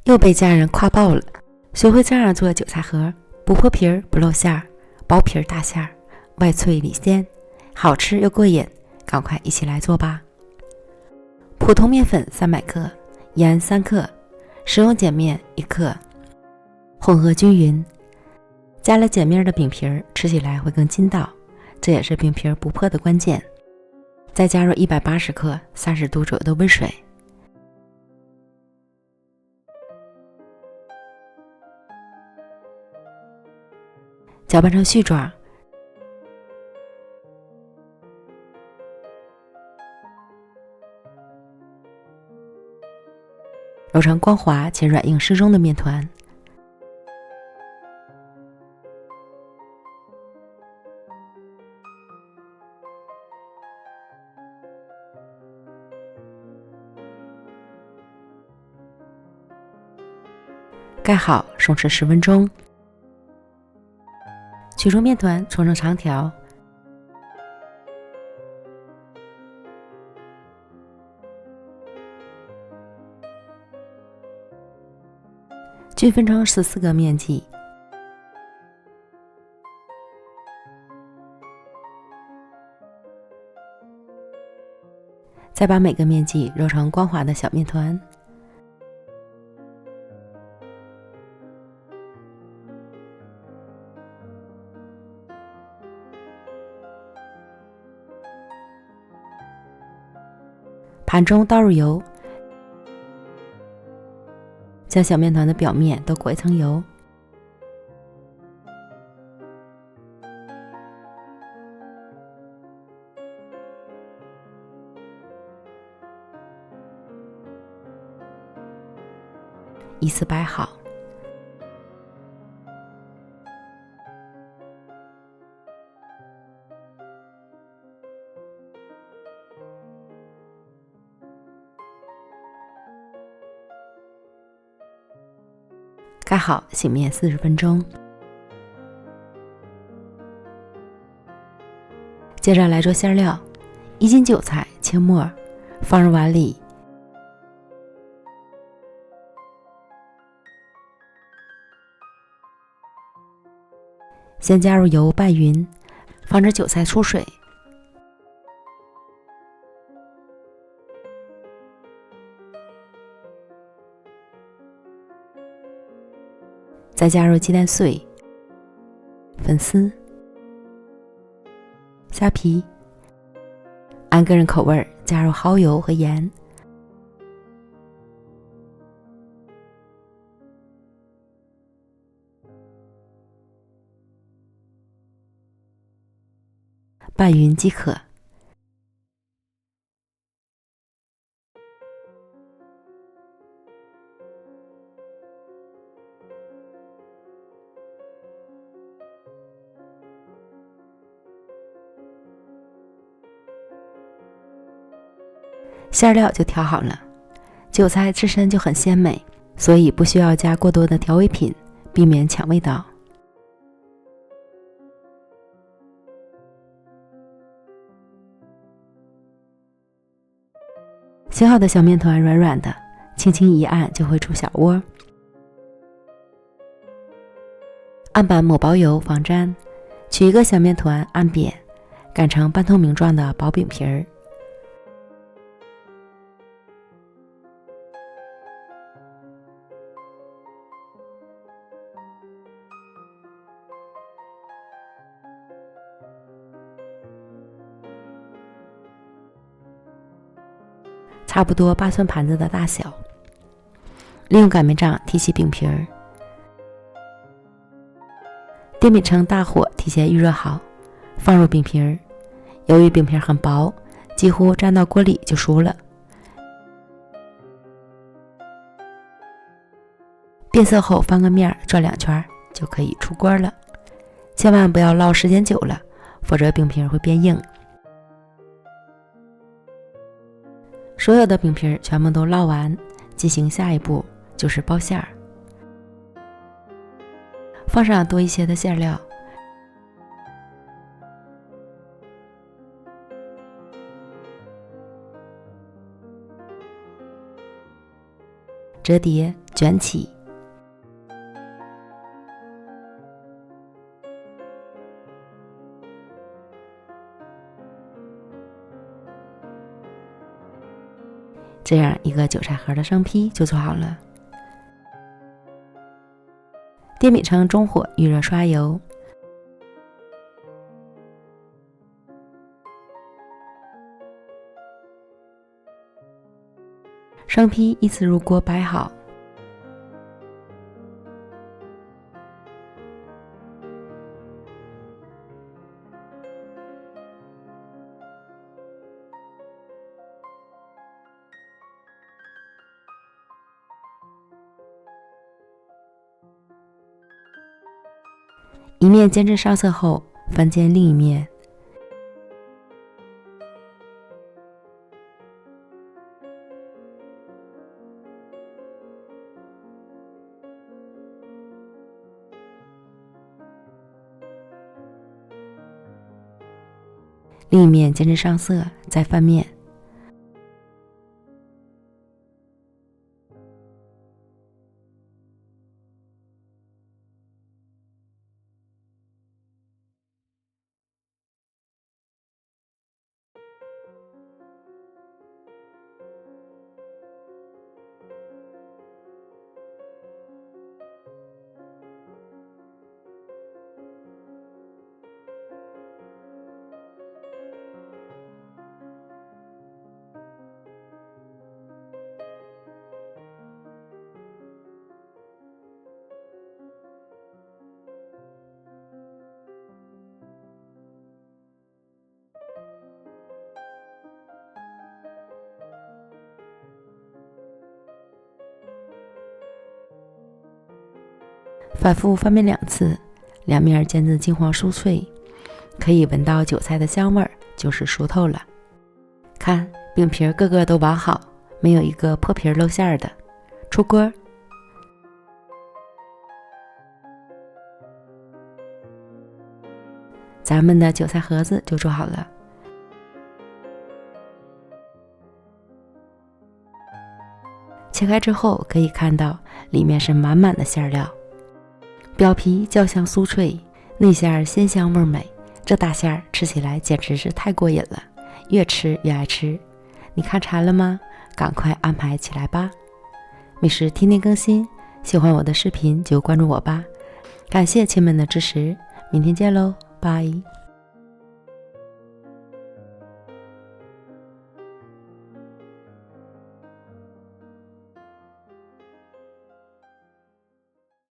又被家人夸爆了，学会这样做韭菜盒，不破皮儿不露馅儿，薄皮儿大馅儿，外脆里鲜，好吃又过瘾，赶快一起来做吧。普通面粉300克，盐3克，食用碱面1克，混合均匀。加了碱面的饼皮儿吃起来会更筋道，这也是饼皮儿不破的关键。再加入180克30度左右的温水，搅拌成絮状，揉成光滑且软硬适中的面团。盖好，松弛10分钟。取出面团，搓成长条，均分成14个面剂。再把每个面剂揉成光滑的小面团。盘中倒入油，将小面团的表面都裹一层油。依次摆好。盖好，醒面40分钟。接着来做馅料，1斤韭菜切末，放入碗里。先加入油拌匀，防止韭菜出水。再加入鸡蛋碎、粉丝、虾皮，按个人口味加入蚝油和盐。拌匀即可。馅料就调好了，韭菜自身就很鲜美，所以不需要加过多的调味品，避免抢味道。醒好的小面团软软的，轻轻一按就会出小窝。案板抹薄油防粘，取一个小面团按扁，擀成半透明状的薄饼皮儿。差不多8寸盘子的大小，利用擀面杖提起饼皮儿，电饼铛大火提前预热好，放入饼皮儿。由于饼皮很薄，几乎粘到锅里就熟了。变色后翻个面转2圈就可以出锅了。千万不要烙时间久了，否则饼皮会变硬。所有的饼皮全部都烙完，进行下一步就是包馅儿。放上多一些的馅料，折叠、卷起。这样一个韭菜盒的生坯就做好了。电饼铛中火预热刷油，生坯依次入锅摆好。一面煎至上色后，翻煎另一面。另一面煎至上色，再翻面。反复翻面2次，两面煎至金黄酥脆，可以闻到韭菜的香味儿，就是熟透了。看，饼皮个个都完好，没有一个破皮露馅的。出锅，咱们的韭菜盒子就做好了。切开之后可以看到里面是满满的馅料，表皮焦香酥脆，内馅鲜香味美。这大馅儿吃起来简直是太过瘾了，越吃越爱吃。你看馋了吗？赶快安排起来吧。美食天天更新，喜欢我的视频就关注我吧。感谢亲们的支持，明天见喽，拜。